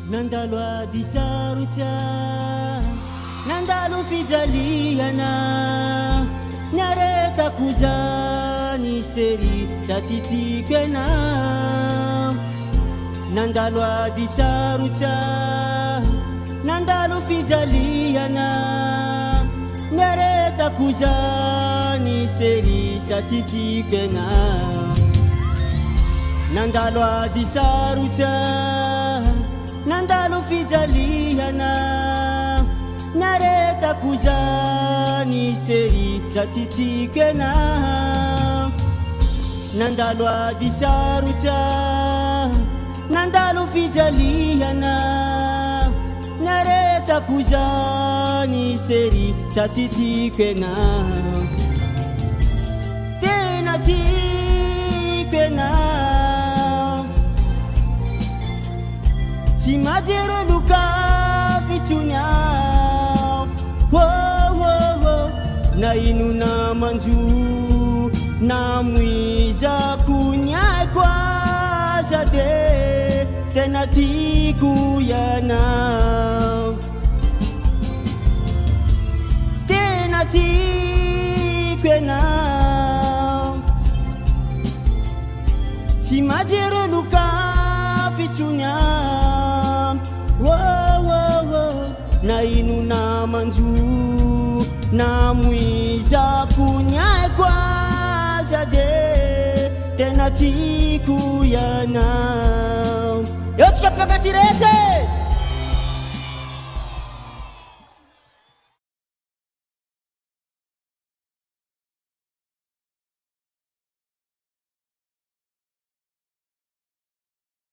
nandalo ady sarotsy nandalo fijaliana niaretako zany sery sa tsy tiko ena nandalo ady sarotsy nandalo fijaliana niaretako zany sery sa tsy tiko ena nandalo ady sarotsy nandalo fijaliana niaretako zany sery sa tsy tiko ena nandalo ady sarotsy nandalo fijaliana niaretako zany sery sa tsy tiko ena tena tiko ena tsy majero loka fitsony na ino namanjo namoizako ny aiko aza de tena tiko ianao tena tiko ianao tsy majero loka fitsony na ino namanjo namoizako ny aiko aza de tena tiko ianao eo tsika mpakatirese